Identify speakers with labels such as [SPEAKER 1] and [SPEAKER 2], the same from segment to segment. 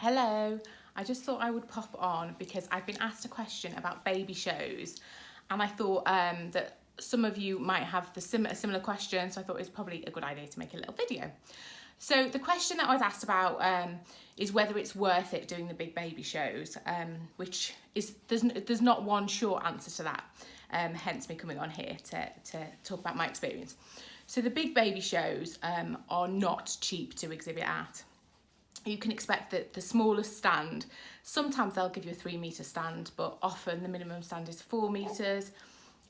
[SPEAKER 1] Hello, I just thought I would pop on because I've been asked a question about baby shows, and I thought that some of you might have a similar question, so I thought it was probably a good idea to make a little video. So the question that I was asked about is whether it's worth it doing the big baby shows, which is there's not one short answer to that, hence me coming on here to talk about my experience. So the big baby shows are not cheap to exhibit at. You can expect that the smallest stand, sometimes they'll give you a 3 metre stand, but often the minimum stand is 4 metres,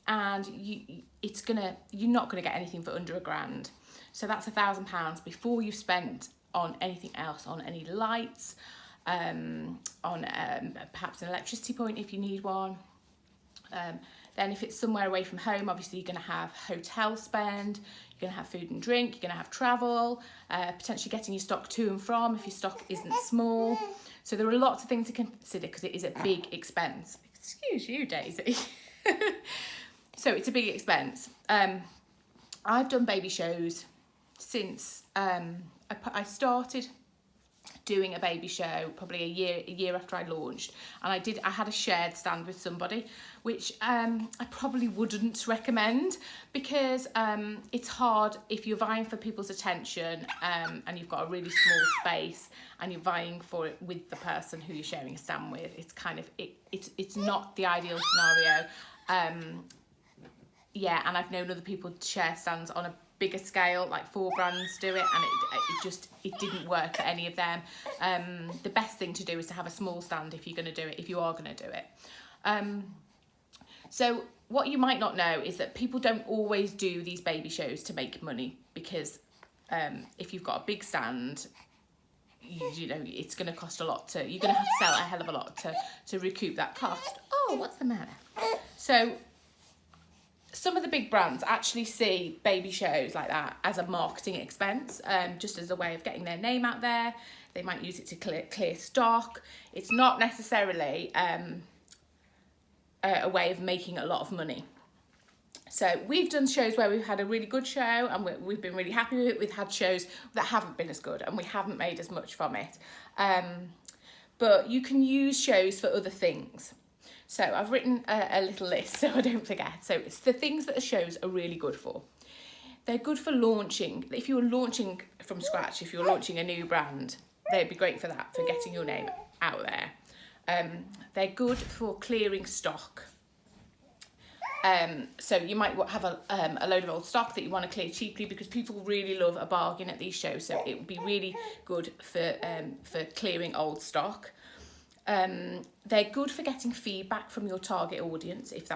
[SPEAKER 1] and you're not gonna get anything for under £1,000. So that's £1,000 before you've spent on anything else, on any lights, on perhaps an electricity point if you need one. Then if it's somewhere away from home, obviously you're going to have hotel spend, you're going to have food and drink, you're going to have travel, potentially getting your stock to and from if your stock isn't small. So there are lots of things to consider because it is a big expense. Excuse you, Daisy. So it's a big expense. I've done baby shows since I started doing a baby show probably a year after I launched, and I had a shared stand with somebody, which I probably wouldn't recommend because it's hard if you're vying for people's attention and you've got a really small space and you're vying for it with the person who you're sharing a stand with. It's kind of it's not the ideal scenario. Yeah, and I've known other people share stands on a bigger scale, like 4 brands do it, and it didn't work for any of them. The best thing to do is to have a small stand if you are going to do it. So what you might not know is that people don't always do these baby shows to make money, because if you've got a big stand, you know it's going to cost a lot you're going to have to sell a hell of a lot to recoup that cost. Oh, what's the matter? So some of the big brands actually see baby shows like that as a marketing expense, just as a way of getting their name out there. They might use it to clear stock. It's not necessarily a way of making a lot of money. So we've done shows where we've had a really good show and we've been really happy with it. We've had shows that haven't been as good and we haven't made as much from it. But you can use shows for other things. So I've written a little list so I don't forget. So it's the things that the shows are really good for. They're good for launching. If you're launching from scratch, if you're launching a new brand, they'd be great for that, for getting your name out there. They're good for clearing stock. So you might have a load of old stock that you want to clear cheaply because people really love a bargain at these shows. So it would be really good for clearing old stock. They're good for getting feedback from your target audience if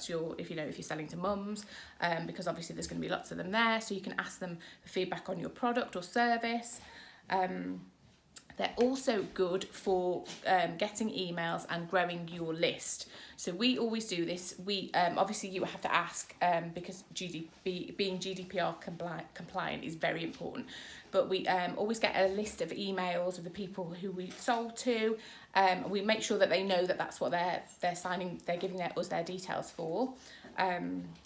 [SPEAKER 1] you're selling to mums, because obviously there's going to be lots of them there, so you can ask them for feedback on your product or service. They're also good for getting emails and growing your list. So we always do this. We obviously you have to ask because being GDPR compliant is very important. But we always get a list of emails of the people who we've sold to. We make sure that they know that that's what they're signing. They're giving us their details for.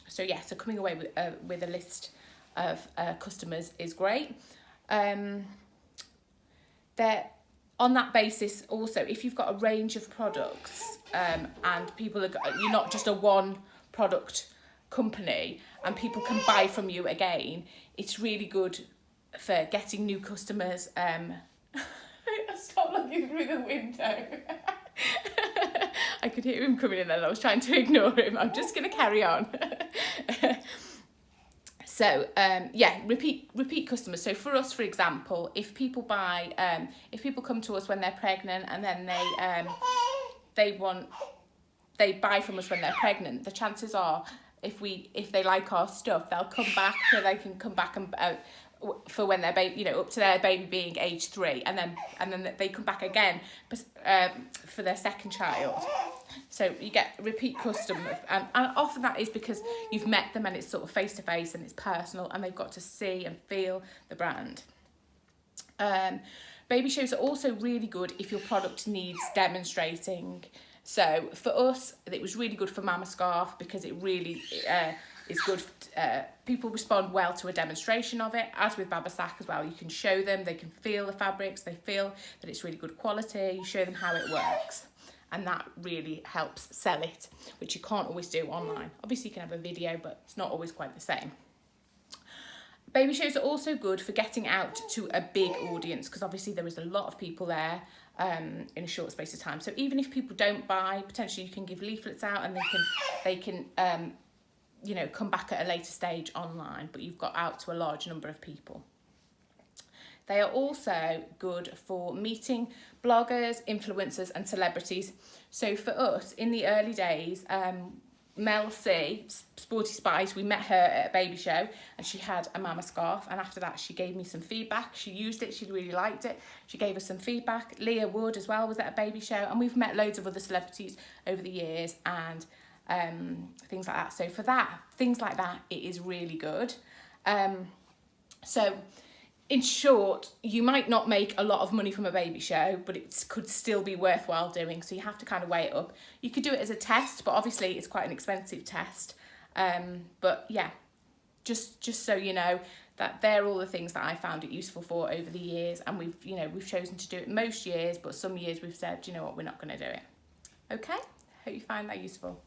[SPEAKER 1] So coming away with a list of customers is great. On that basis also, if you've got a range of products and you're not just a one product company and people can buy from you again, it's really good for getting new customers. Stop looking through the window. I could hear him coming in and I was trying to ignore him. I'm just going to carry on. So repeat customers. So for us, for example, if people come to us when they're pregnant and then they buy from us when they're pregnant, the chances are if they like our stuff, they'll come back, so they can come back and for when their baby, up to their baby being age 3, and then they come back again for their second child. So you get repeat customers, and often that is because you've met them and it's sort of face to face and it's personal and they've got to see and feel the brand. Baby shows are also really good if your product needs demonstrating. So for us, it was really good for Mama Scarf because it really is good. People respond well to a demonstration of it. As with Baba Sac as well, you can show them, they can feel the fabrics, they feel that it's really good quality, you show them how it works. And that really helps sell it, which you can't always do online. Obviously you can have a video, but it's not always quite the same. Baby shows are also good for getting out to a big audience because obviously there is a lot of people there in a short space of time. So even if people don't buy, potentially you can give leaflets out and they can you know, come back at a later stage online, but you've got out to a large number of people. They are also good for meeting bloggers, influencers and celebrities. So for us, in the early days, Mel C, Sporty Spice, we met her at a baby show and she had a Mama Scarf, and after that she gave me some feedback. She used it, she really liked it. She gave us some feedback. Leah Wood as well was at a baby show, and we've met loads of other celebrities over the years and things like that. So for that, things like that, it is really good. So in short, you might not make a lot of money from a baby show, but it could still be worthwhile doing. So you have to kind of weigh it up. You could do it as a test, but obviously it's quite an expensive test. But yeah, just so you know that they're all the things that I found it useful for over the years. And we've chosen to do it most years, but some years we've said, you know what, we're not going to do it. Okay, hope you find that useful.